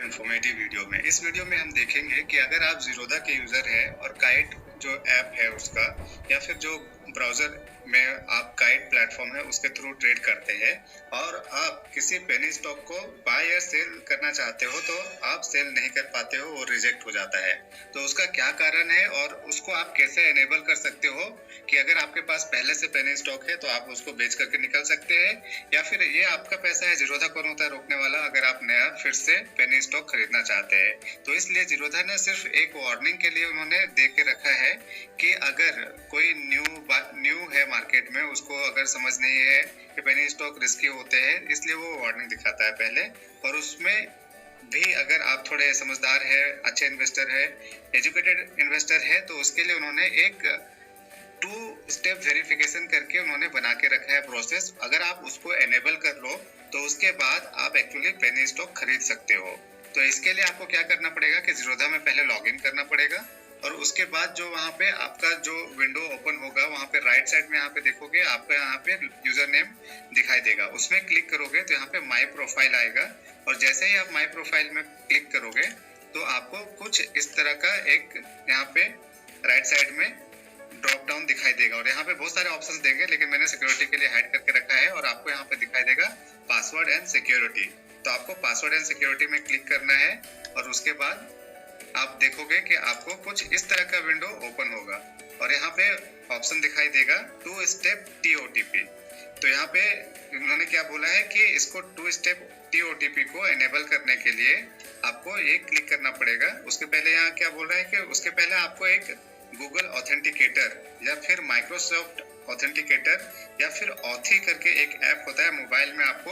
Informative video में इस video में हम देखेंगे कि अगर आप जीरोधा के यूजर हैं और काइट जो ऐप है उसका या फिर जो ब्राउजर में आप काइट प्लेटफॉर्म है उसके थ्रू ट्रेड करते हैं और आप किसी पेनी स्टॉक को बाय या सेल करना चाहते हो तो आप सेल नहीं कर पाते हो, वो रिजेक्ट हो जाता है। तो उसका क्या कारण है और उसको आप कैसे एनेबल कर सकते हो कि अगर आपके पास पहले से पेनी स्टॉक है तो आप उसको बेच करके निकल सकते हैं, या फिर ये आपका पैसा है, जीरोधा कौन होता है रोकने वाला अगर आप नया फिर से पेनी स्टॉक खरीदना चाहते हैं। तो इसलिए जीरोधा ने सिर्फ एक वार्निंग के लिए उन्होंने दे के रखा है कि अगर कोई न्यू है मार्केट में, उसको अगर समझ नहीं है कि पेनी स्टॉक रिस्की होते हैं, इसलिए वो वार्निंग दिखाता है पहले। और उसमें भी अगर आप थोड़े समझदार है, अच्छे इन्वेस्टर है, एजुकेटेड इन्वेस्टर है, तो उसके लिए उन्होंने एक 2 स्टेप वेरिफिकेशन करके उन्होंने बना के रखा है प्रोसेस। अगर आप उसको एनेबल कर लो तो उसके बाद आप एक्चुअली पेनी स्टॉक खरीद सकते हो। तो इसके लिए आपको क्या करना पड़ेगा कि जीरोधा में पहले लॉगिन करना पड़ेगा और उसके बाद जो वहाँ पे आपका जो विंडो ओपन होगा वहाँ पे राइट साइड में यहाँ पे देखोगे आपका यहाँ पे यूजर नेम दिखाई देगा, उसमें क्लिक करोगे तो यहाँ पे माई प्रोफाइल आएगा और जैसे ही आप माई प्रोफाइल में क्लिक करोगे तो आपको कुछ इस तरह का एक यहाँ पे राइट साइड में ड्रॉप डाउन दिखाई देगा और यहाँ पे बहुत सारे ऑप्शंस देंगे, लेकिन मैंने सिक्योरिटी के लिए हाइड करके रखा है। और आपको यहाँ पे दिखाई देगा पासवर्ड एंड सिक्योरिटी, तो आपको पासवर्ड एंड सिक्योरिटी में क्लिक करना है और उसके बाद आप देखोगे कि आपको कुछ इस तरह का विंडो ओपन होगा और यहाँ पे ऑप्शन दिखाई देगा 2 स्टेप TOTP। तो यहाँ पे उन्होंने क्या बोला है कि इसको 2 स्टेप TOTP को एनेबल करने के लिए आपको ये क्लिक करना पड़ेगा। उसके पहले यहाँ क्या बोल रहा है कि उसके पहले आपको एक गूगल ऑथेंटिकेटर या फिर माइक्रोसॉफ्ट ऑथेंटिकेटर या फिर ऑथी करके एक ऐप होता है मोबाइल में, आपको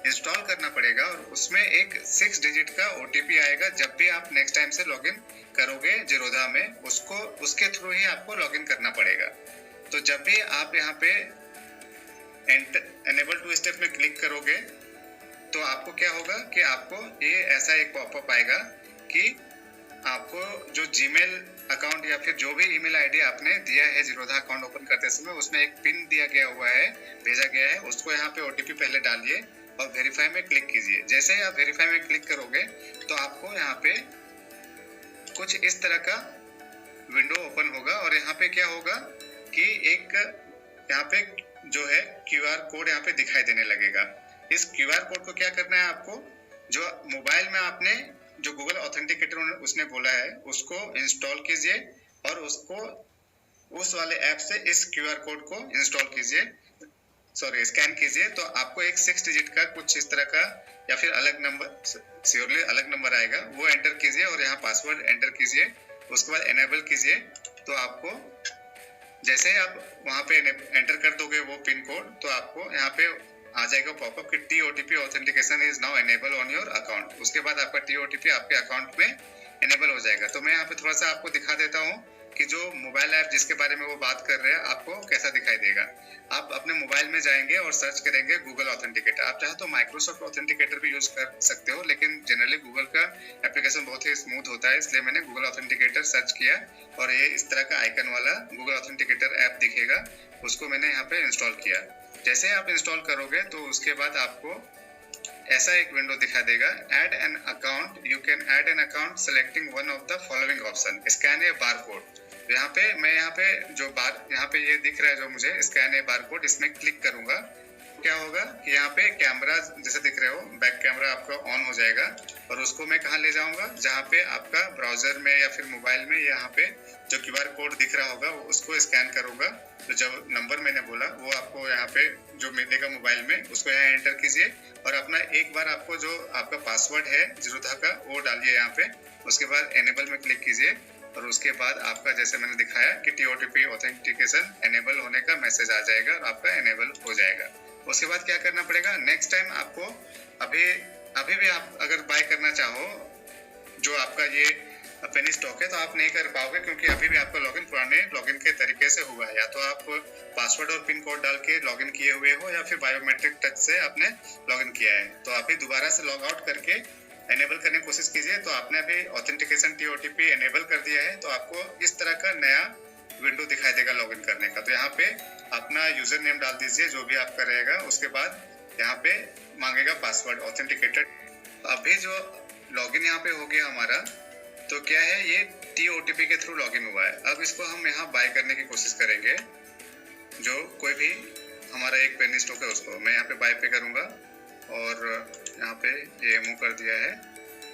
इंस्टॉल करना पड़ेगा और उसमें एक 6 डिजिट का OTP आएगा। जब भी आप नेक्स्ट टाइम से लॉगिन करोगे जीरोधा में, उसको उसके थ्रू ही आपको लॉगिन करना पड़ेगा। तो जब भी आप यहाँ पे एनेबल 2 स्टेप में क्लिक करोगे तो आपको क्या होगा कि आपको ये ऐसा एक पॉपअप आएगा कि आपको जो जीमेल अकाउंट या फिर जो भी ईमेल आईडी आपने दिया है जीरोधा अकाउंट ओपन करते समय, उसमें एक पिन दिया गया हुआ है, भेजा गया है, उसको यहाँ पे OTP पहले डालिए और वेरीफाई में क्लिक कीजिए। जैसे ही आप वेरीफाई में क्लिक करोगे तो आपको यहाँ पे कुछ इस तरह का विंडो ओपन होगा और यहाँ पे क्या होगा कि एक यहाँ पे जो है QR कोड यहाँ पे दिखाई देने लगेगा। इस QR कोड को क्या करना है, आपको जो मोबाइल में आपने जो गूगल ऑथेंटिकेटर उसने बोला है उसको इंस्टॉल कीजिए और उसको उस वाले ऐप से इस QR कोड को इंस्टॉल कीजिए, स्कैन कीजिए। तो आपको एक 6 डिजिट का कुछ इस तरह का या फिर अलग नंबर, श्योरली अलग नंबर आएगा, वो एंटर कीजिए और यहाँ पासवर्ड एंटर कीजिए। उसके बाद एनेबल कीजिए। तो आपको जैसे ही आप वहाँ पे एंटर कर दोगे वो पिन कोड, तो आपको यहाँ पे आ जाएगा पॉपअप कि TOTP authentication is now enable on your account. उसके बाद आपका TOTP आपके अकाउंट में एनेबल हो जाएगा। तो मैं यहाँ पे थोड़ा सा आपको दिखा देता हूँ कि जो मोबाइल ऐप जिसके बारे में वो बात कर रहे हैं आपको कैसा दिखाई देगा। आप अपने मोबाइल में जाएंगे और सर्च करेंगे गूगल ऑथेंटिकेटर। आप चाहे तो माइक्रोसॉफ्ट ऑथेंटिकेटर भी यूज कर सकते हो, लेकिन जनरली गूगल का एप्लीकेशन बहुत ही स्मूथ होता है, इसलिए मैंने गूगल ऑथेंटिकेटर सर्च किया और ये इस तरह का आइकन वाला गूगल ऑथेंटिकेटर ऐप दिखेगा, उसको मैंने यहाँ पे इंस्टॉल किया। जैसे आप इंस्टॉल करोगे तो उसके बाद आपको ऐसा एक विंडो दिखा देगा, add an account, you can add an account selecting one of the following option, scan A barcode. यहाँ पे मैं यहाँ पे जो यहाँ पे ये दिख रहा है जो मुझे स्कैन ए बारकोड, इसमें क्लिक करूंगा। क्या होगा कि यहाँ पे कैमरा जैसे दिख रहे हो, बैक कैमरा आपका ऑन हो जाएगा और उसको मैं कहाँ ले जाऊंगा, जहाँ पे आपका ब्राउजर में या फिर मोबाइल में यहाँ पे जो QR कोड दिख रहा होगा उसको स्कैन करूंगा। तो जब नंबर मैंने बोला वो आपको यहाँ पे जो मिलेगा मोबाइल में, उसको यहाँ एंटर कीजिए और अपना एक बार आपको जो आपका पासवर्ड है जीरोधा का वो डालिए यहाँ पे। उसके बाद एनेबल में क्लिक कीजिए और उसके बाद आपका जैसे मैंने दिखाया कि TOTP ऑथेंटिकेशन एनेबल होने का मैसेज आ जाएगा और आपका एनेबल हो जाएगा। उसके बाद क्या करना पड़ेगा, नेक्स्ट टाइम आपको अभी भी आप अगर बाय करना चाहो जो आपका ये पेनी स्टॉक है तो आप नहीं कर पाओगे, क्योंकि अभी भी आपका लॉगिन पुराने लॉगिन के तरीके से हुआ है। या तो आप पासवर्ड और पिन कोड डाल के लॉगिन किए हुए हो या फिर बायोमेट्रिक टच से आपने लॉगिन किया है। तो अभी दोबारा से लॉग आउट करके एनेबल करने की कोशिश कीजिए। तो आपने अभी ऑथेंटिकेशन TOTP एनेबल कर दिया है तो आपको इस तरह का नया विंडो दिखाई देगा लॉगिन करने का। तो यहाँ पे अपना यूजर नेम डाल दीजिए जो भी आपका रहेगा, उसके बाद यहाँ पे मांगेगा पासवर्ड ऑथेंटिकेटेड। अभी जो लॉगिन यहाँ पे हो गया हमारा। तो क्या है, ये TOTP के थ्रू लॉगिन हुआ है। अब इसको हम यहाँ बाय करने की कोशिश करेंगे। जो कोई भी हमारा एक पेनी स्टॉक है उसको मैं यहाँ पे बाय पे करूंगा और यहाँ पे ये मूव कर दिया है।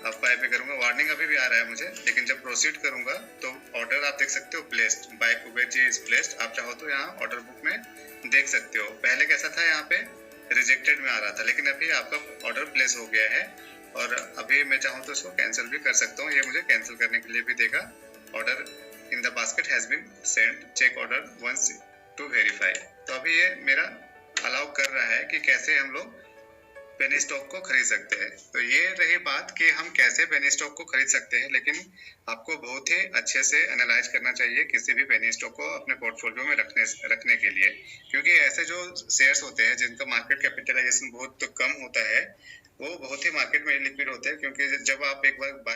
अब बाय पे करूंगा, वार्निंग अभी भी आ रहा है मुझे, लेकिन जब प्रोसीड करूंगा तो ऑर्डर आप देख सकते हो placed, by Kuber ji is placed. आप चाहो तो यहाँ ऑर्डर बुक में देख सकते हो। पहले कैसा था, यहाँ पे रिजेक्टेड में आ रहा था, लेकिन अभी आपका ऑर्डर प्लेस हो गया है। और अभी मैं चाहूँ तो इसको कैंसिल भी कर सकता हूँ, ये मुझे कैंसिल करने के लिए भी देगा। Order in the basket has been send, check order once to verify. तो अभी ये मेरा अलाउ कर रहा है कि कैसे हम लोग पेनी स्टॉक को खरीद सकते हैं। तो ये रही बात कि हम कैसे पेनी स्टॉक को खरीद सकते हैं, लेकिन आपको बहुत ही अच्छे से एनालाइज करना चाहिए किसी भी पेनी स्टॉक को अपने पोर्टफोलियो में रखने के लिए, क्योंकि ऐसे जो शेयर्स होते हैं जिनका मार्केट कैपिटलाइजेशन बहुत कम होता है, वो बहुत ही मार्केट में लिक्विड होते हैं। क्योंकि जब आप एक बार